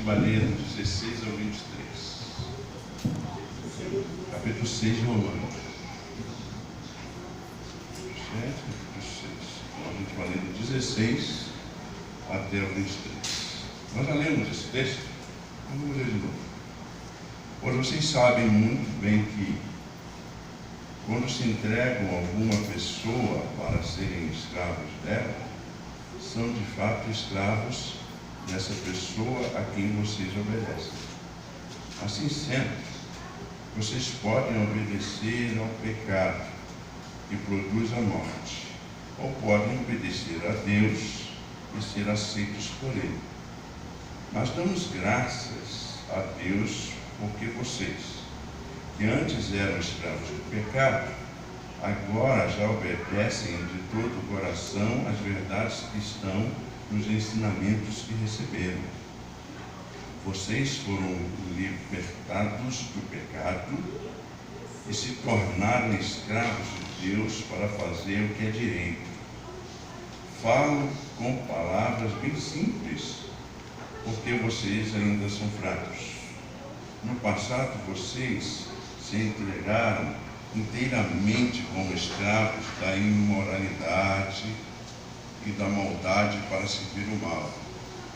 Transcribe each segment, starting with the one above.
vai ler do 16 ao 23. Capítulo 6 de Romanos. 7, capítulo 6. Então, a gente vai ler do 16 até o 23. Nós já lemos esse texto? Vamos ler de novo. Pois vocês sabem muito bem que, quando se entregam a alguma pessoa para serem escravos dela, são de fato escravos dessa pessoa a quem vocês obedecem. Assim sendo, vocês podem obedecer ao pecado, que produz a morte, ou podem obedecer a Deus e ser aceitos por Ele. Mas damos graças a Deus porque vocês, que antes eram escravos do pecado, agora já obedecem de todo o coração às verdades que estão nos ensinamentos que receberam. Vocês foram libertados do pecado e se tornaram escravos de Deus para fazer o que é direito. Falo com palavras bem simples, porque vocês ainda são fracos. No passado, vocês se entregaram inteiramente como escravos da imoralidade e da maldade para servir o mal.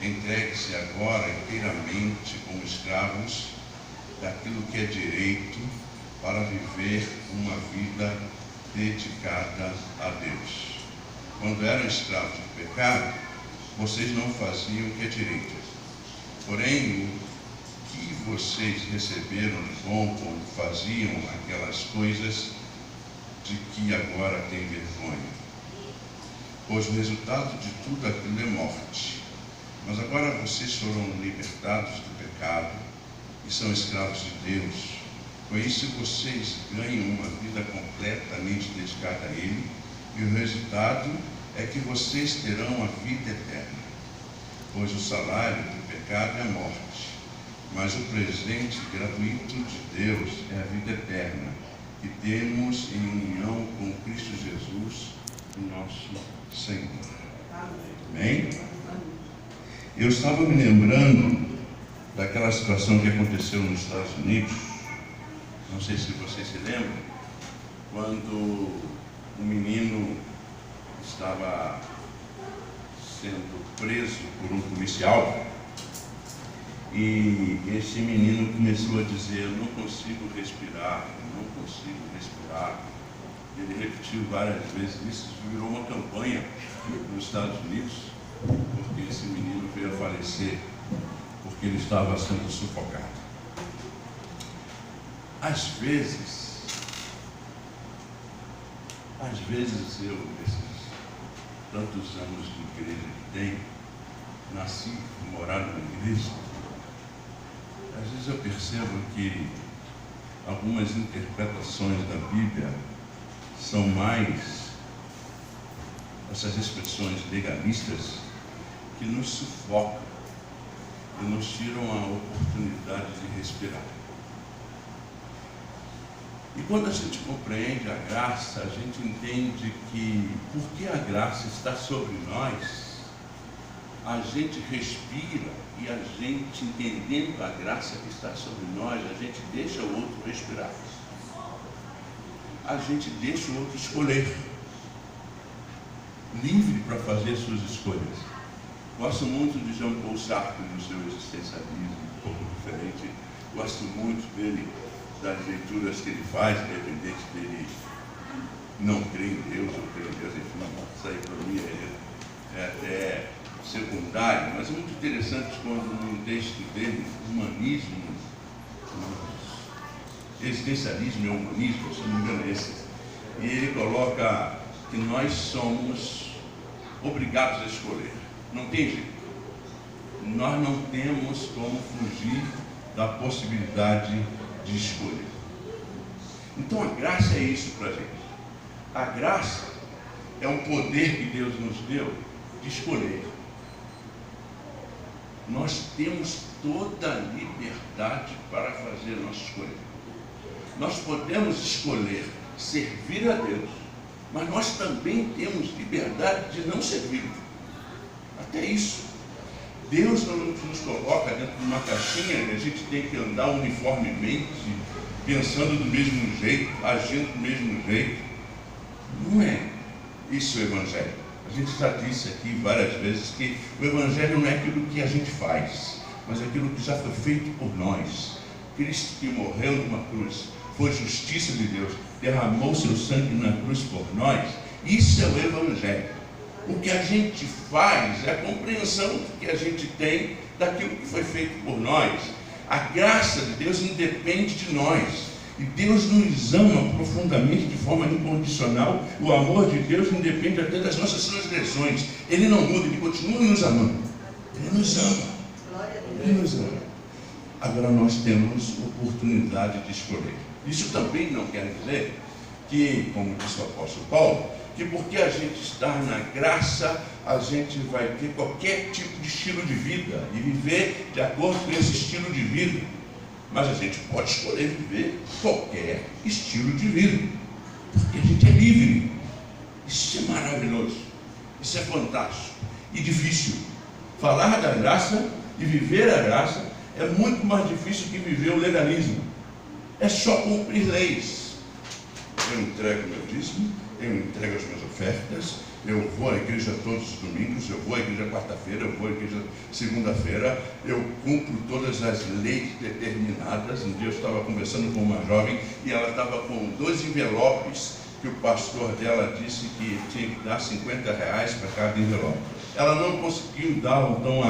Entregue-se agora inteiramente como escravos daquilo que é direito para viver uma vida dedicada a Deus. Quando eram escravos do pecado, vocês não faziam o que é direito. Porém, o que vocês receberam de bom quando faziam aquelas coisas de que agora têm vergonha? Pois o resultado de tudo aquilo é morte. Mas agora vocês foram libertados do pecado e são escravos de Deus. Com isso vocês ganham uma vida completamente dedicada a Ele, e o resultado é que vocês terão a vida eterna. Pois o salário do pecado é a morte, mas o presente gratuito de Deus é a vida eterna, que temos em união com Cristo Jesus, o nosso Senhor. Amém? Eu estava me lembrando daquela situação que aconteceu nos Estados Unidos, não sei se vocês se lembram, quando um menino estava sendo preso por um policial, e esse menino começou a dizer: eu não consigo respirar, eu não consigo respirar. Ele repetiu várias vezes, isso virou uma campanha nos Estados Unidos, porque esse menino veio a falecer, porque ele estava sendo sufocado. Às vezes eu, esses tantos anos de igreja que tenho, nasci, morado na igreja, às vezes eu percebo que algumas interpretações da Bíblia são mais essas expressões legalistas que nos sufocam e nos tiram a oportunidade de respirar. E quando a gente compreende a graça, a gente entende que, porque a graça está sobre nós, a gente respira, e a gente, entendendo a graça que está sobre nós, a gente deixa o outro respirar. A gente deixa o outro escolher, livre para fazer suas escolhas. Gosto muito de Jean Paul Sartre no seu existencialismo, um pouco diferente. Gosto muito dele, das leituras que ele faz, independente dele não crer em Deus ou crer em Deus, enfim, isso aí para mim é até secundário, mas é muito interessante quando no texto dele, humanismo, existencialismo e humanismo, se não me engano é esse, e ele coloca que nós somos obrigados a escolher, não tem jeito, nós não temos como fugir da possibilidade de escolha. Então a graça é isso para a gente. A graça é um poder que Deus nos deu de escolher. Nós temos toda a liberdade para fazer a nossa escolha. Nós podemos escolher servir a Deus, mas nós também temos liberdade de não servir. Até isso. Deus não nos coloca dentro numa caixinha e a gente tem que andar uniformemente, pensando do mesmo jeito, agindo do mesmo jeito. Não é isso o Evangelho. A gente já disse aqui várias vezes que o Evangelho não é aquilo que a gente faz, mas aquilo que já foi feito por nós. Cristo que morreu numa cruz, foi justiça de Deus, derramou seu sangue na cruz por nós. Isso é o Evangelho. O que a gente faz é a compreensão que a gente tem daquilo que foi feito por nós. A graça de Deus independe de nós. E Deus nos ama profundamente, de forma incondicional. O amor de Deus independe até das nossas transgressões. Ele não muda, Ele continua nos amando. Ele nos ama. Ele nos ama. Agora nós temos oportunidade de escolher. Isso também não quer dizer que, como disse o apóstolo Paulo, que porque a gente está na graça, a gente vai ter qualquer tipo de estilo de vida e viver de acordo com esse estilo de vida. Mas a gente pode escolher viver qualquer estilo de vida, porque a gente é livre. Isso é maravilhoso, isso é fantástico e difícil. Falar da graça e viver a graça é muito mais difícil que viver o legalismo. É só cumprir leis. Eu entrego meu dízimo, eu entrego as minhas ofertas, eu vou à igreja todos os domingos, eu vou à igreja quarta-feira, eu vou à igreja segunda-feira, eu cumpro todas as leis determinadas. Um dia eu estava conversando com uma jovem e ela estava com 2 envelopes que o pastor dela disse que tinha que dar R$50 para cada envelope. Ela não conseguiu dar então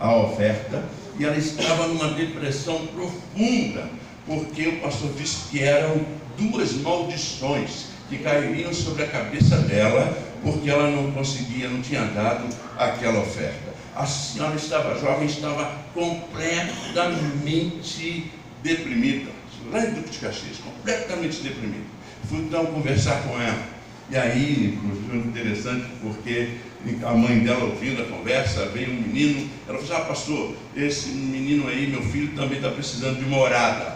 a oferta e ela estava numa depressão profunda, porque o pastor disse que eram 2 maldições que cairiam sobre a cabeça dela, porque ela não conseguia, não tinha dado aquela oferta. A senhora estava jovem, estava completamente deprimida, lá em Duque de Caxias, completamente deprimida. Fui então conversar com ela, e aí, foi interessante, porque a mãe dela ouvindo a conversa, veio um menino, ela falou assim: pastor, esse menino aí, meu filho, também está precisando de morada.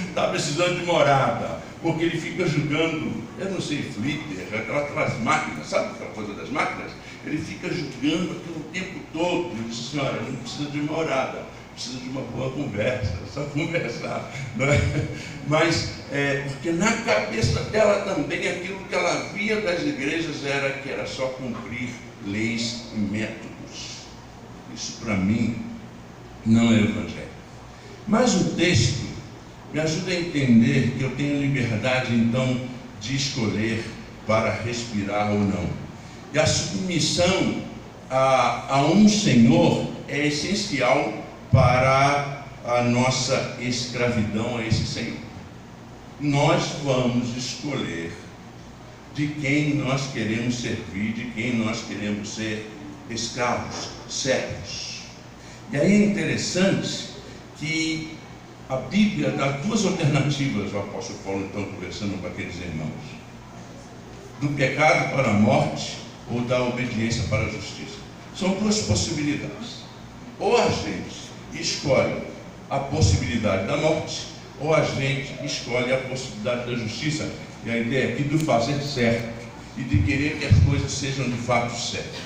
Está precisando de morada, porque ele fica jogando, eu não sei, flipper, aquelas máquinas, sabe aquela coisa das máquinas? Ele fica jogando aquilo o tempo todo. Eu disse: senhora, não precisa de morada, precisa de uma boa conversa, só conversar, não é? Mas, porque na cabeça dela também, aquilo que ela via das igrejas era que era só cumprir leis e métodos. Isso para mim não é Evangelho. Mas o texto me ajuda a entender que eu tenho liberdade então de escolher para respirar ou não. E a submissão a um Senhor é essencial para a nossa escravidão a esse Senhor. Nós vamos escolher de quem nós queremos servir, de quem nós queremos ser escravos, servos. E aí é interessante que a Bíblia dá 2 alternativas, o apóstolo Paulo então conversando com aqueles irmãos: do pecado para a morte ou da obediência para a justiça. São 2 possibilidades. Ou a gente escolhe a possibilidade da morte, ou a gente escolhe a possibilidade da justiça. E a ideia aqui do fazer certo e de querer que as coisas sejam de fato certas.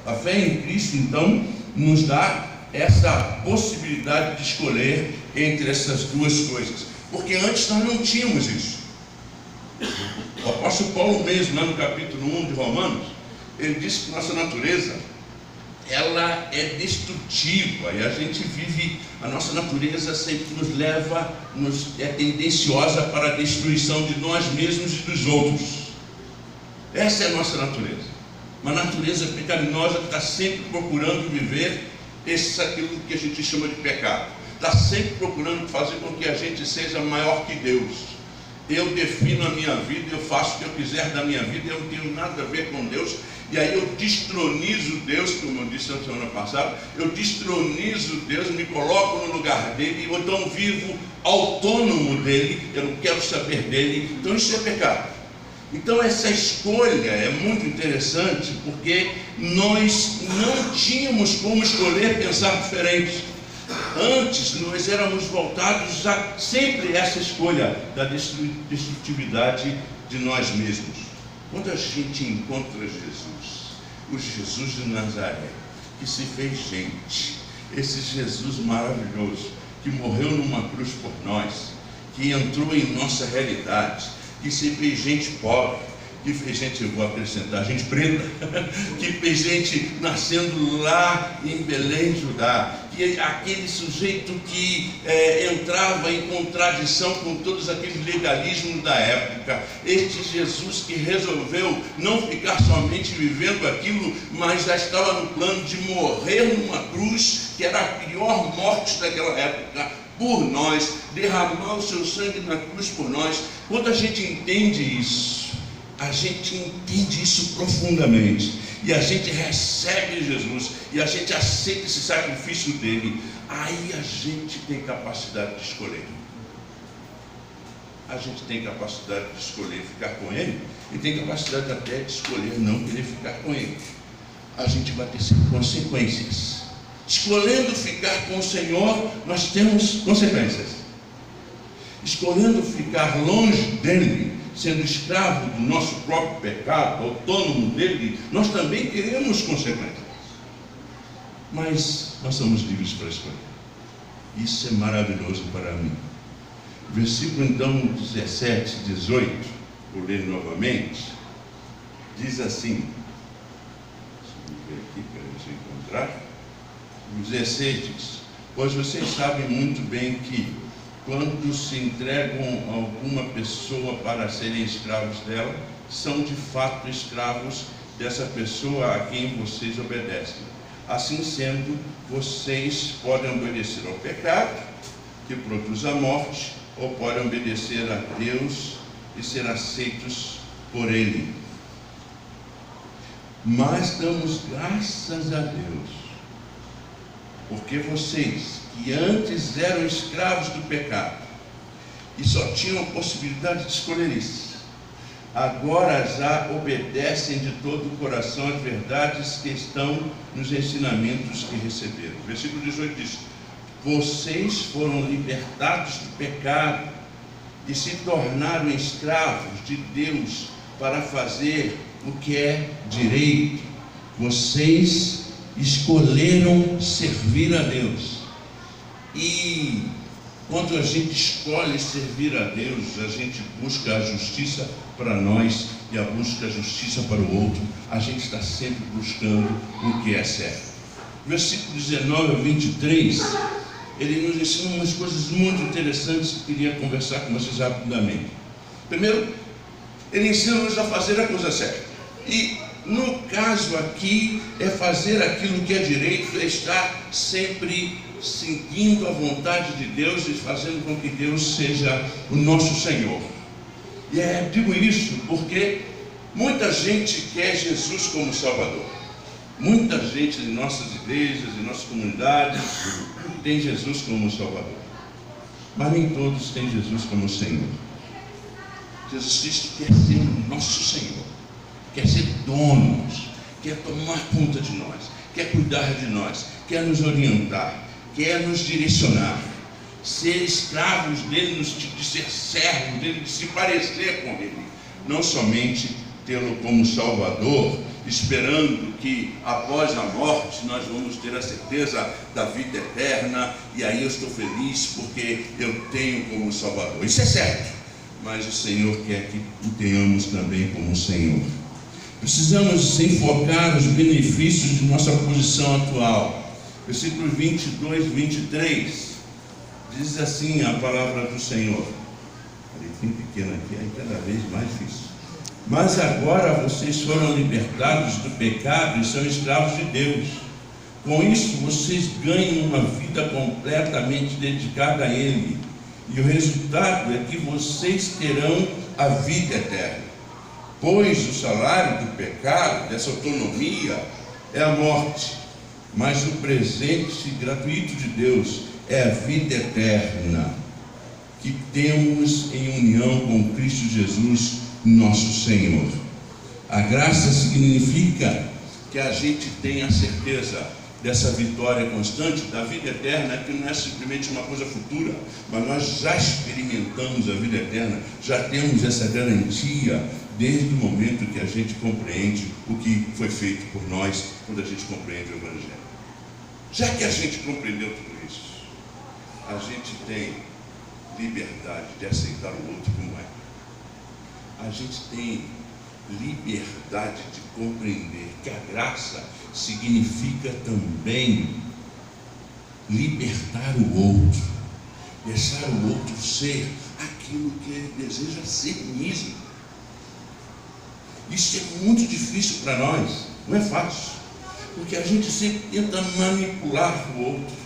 A fé em Cristo então nos dá essa possibilidade de escolher entre essas 2 coisas, porque antes nós não tínhamos isso. O apóstolo Paulo mesmo, lá no capítulo 1 de Romanos, ele disse que nossa natureza, ela é destrutiva, e a gente vive, a nossa natureza sempre nos leva, é tendenciosa para a destruição de nós mesmos e dos outros. Essa é a nossa natureza, uma natureza pecaminosa que está sempre procurando viver aquilo que a gente chama de pecado. Está sempre procurando fazer com que a gente seja maior que Deus. Eu defino a minha vida, eu faço o que eu quiser da minha vida, eu não tenho nada a ver com Deus. E aí eu destronizo Deus, como eu disse na semana passada, eu destronizo Deus, me coloco no lugar dele, ou então vivo autônomo dele, eu não quero saber dele. Então isso é pecado. Então essa escolha é muito interessante, porque nós não tínhamos como escolher pensar diferente. Antes nós éramos voltados a sempre essa escolha da destrutividade de nós mesmos. Quando a gente encontra Jesus, o Jesus de Nazaré, que se fez gente, esse Jesus maravilhoso, que morreu numa cruz por nós, que entrou em nossa realidade, que se fez gente pobre, que fez gente, eu vou acrescentar, gente preta, que fez gente nascendo lá em Belém, Judá, que aquele sujeito que entrava em contradição com todos aqueles legalismos da época, este Jesus que resolveu não ficar somente vivendo aquilo, mas já estava no plano de morrer numa cruz, que era a pior morte daquela época, por nós, derramar o seu sangue na cruz por nós. Quando a gente entende isso, a gente entende isso profundamente, e a gente recebe Jesus, e a gente aceita esse sacrifício dele, aí a gente tem capacidade de escolher. A gente tem capacidade de escolher ficar com ele, e tem capacidade até de escolher não querer ficar com ele. A gente vai ter consequências. Escolhendo ficar com o Senhor, nós temos consequências. Escolhendo ficar longe dele, sendo escravo do nosso próprio pecado, autônomo dele, nós também queremos consequências. Mas nós somos livres para escolher. Isso é maravilhoso para mim. Versículo então 17, 18, vou ler novamente, diz assim, deixa eu ver aqui para a gente encontrar. 16 diz: pois vocês sabem muito bem que quando se entregam a alguma pessoa para serem escravos dela, são de fato escravos dessa pessoa a quem vocês obedecem. Assim sendo, vocês podem obedecer ao pecado, que produz a morte, ou podem obedecer a Deus e ser aceitos por Ele. Mas damos graças a Deus, porque vocês, que antes eram escravos do pecado e só tinham a possibilidade de escolher isso, agora já obedecem de todo o coração às verdades que estão nos ensinamentos que receberam. Versículo 18 diz: vocês foram libertados do pecado e se tornaram escravos de Deus para fazer o que é direito. Vocês escolheram servir a Deus. E quando a gente escolhe servir a Deus, a gente busca a justiça para nós e a busca a justiça para o outro. A gente está sempre buscando o que é certo. Versículo 19 a 23, ele nos ensina umas coisas muito interessantes que eu queria conversar com vocês rapidamente. Primeiro, ele ensina-nos a fazer a coisa certa. E no caso aqui, é fazer aquilo que é direito, é estar sempre seguindo a vontade de Deus e fazendo com que Deus seja o nosso Senhor. E digo isso porque muita gente quer Jesus como Salvador. Muita gente em nossas igrejas, em nossas comunidades, tem Jesus como Salvador. Mas nem todos têm Jesus como Senhor. Jesus Cristo quer ser o nosso Senhor, quer ser dono, quer tomar conta de nós, quer cuidar de nós, quer nos orientar, quer nos direcionar, ser escravos dele, de ser servos dele, de se parecer com ele, não somente tê-lo como Salvador, esperando que após a morte nós vamos ter a certeza da vida eterna, e aí eu estou feliz porque eu tenho como Salvador. Isso é certo, mas o Senhor quer que o tenhamos também como Senhor. Precisamos enfocar os benefícios de nossa posição atual. Versículo 22 e 23 diz assim a palavra do Senhor. Bem pequeno aqui, aí cada vez mais difícil. Mas agora vocês foram libertados do pecado e são escravos de Deus. Com isso vocês ganham uma vida completamente dedicada a Ele, e o resultado é que vocês terão a vida eterna. Pois o salário do pecado, dessa autonomia, é a morte, mas o presente gratuito de Deus é a vida eterna, que temos em união com Cristo Jesus, nosso Senhor. A graça significa que a gente tem a certeza dessa vitória constante, da vida eterna, que não é simplesmente uma coisa futura, mas nós já experimentamos a vida eterna, já temos essa garantia desde o momento que a gente compreende o que foi feito por nós, quando a gente compreende o Evangelho. Já que a gente compreendeu tudo isso, a gente tem liberdade de aceitar o outro como é. A gente tem liberdade de compreender que a graça significa também libertar o outro, deixar o outro ser aquilo que ele deseja ser mesmo. Isso é muito difícil para nós, não é fácil, porque a gente sempre tenta manipular o outro.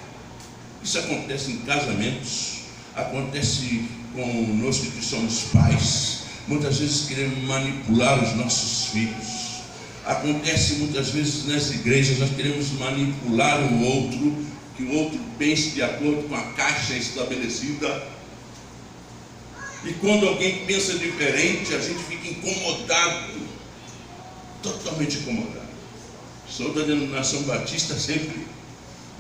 Isso acontece em casamentos, acontece conosco que somos pais. Muitas vezes queremos manipular os nossos filhos. Acontece muitas vezes nas igrejas, nós queremos manipular o outro, que o outro pense de acordo com a caixa estabelecida. E quando alguém pensa diferente, a gente fica incomodado, totalmente incomodado. Sou da denominação batista sempre,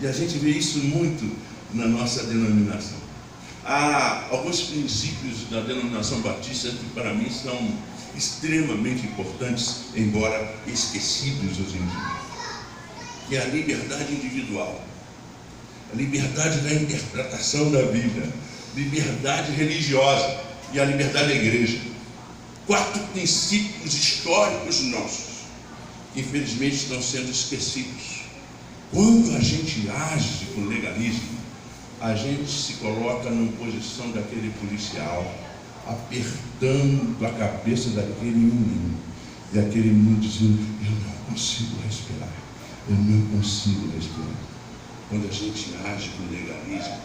e a gente vê isso muito na nossa denominação. Há alguns princípios da denominação batista que para mim são extremamente importantes, embora esquecidos hoje em dia, que é a liberdade individual, a liberdade da interpretação da Bíblia, liberdade religiosa e a liberdade da igreja. 4 princípios históricos nossos que infelizmente estão sendo esquecidos. Quando a gente age com legalismo, a gente se coloca numa posição daquele policial, apertando a cabeça daquele menino, e aquele menino dizendo: eu não consigo respirar, eu não consigo respirar. Quando a gente age com legalismo,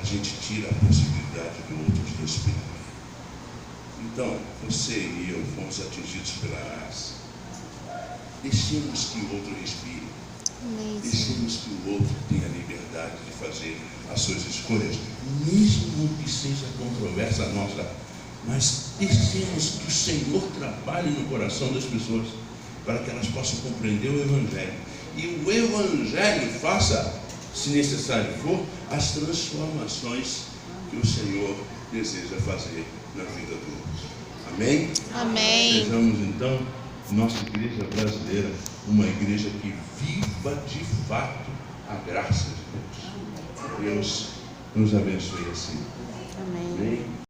a gente tira a possibilidade do outro de respirar. Então, você e eu fomos atingidos pela graça. Deixemos que o outro respire. Deixemos que o outro tenha a liberdade de fazer as suas escolhas, mesmo que seja controversa nossa, mas deixemos que o Senhor trabalhe no coração das pessoas, para que elas possam compreender o Evangelho. E o Evangelho faça, se necessário for, as transformações que o Senhor deseja fazer na vida do outro. Amém? Amém. Sejamos então, nossa igreja brasileira, uma igreja que viva de fato a graça de Deus. Deus nos abençoe assim. Amém. Amém.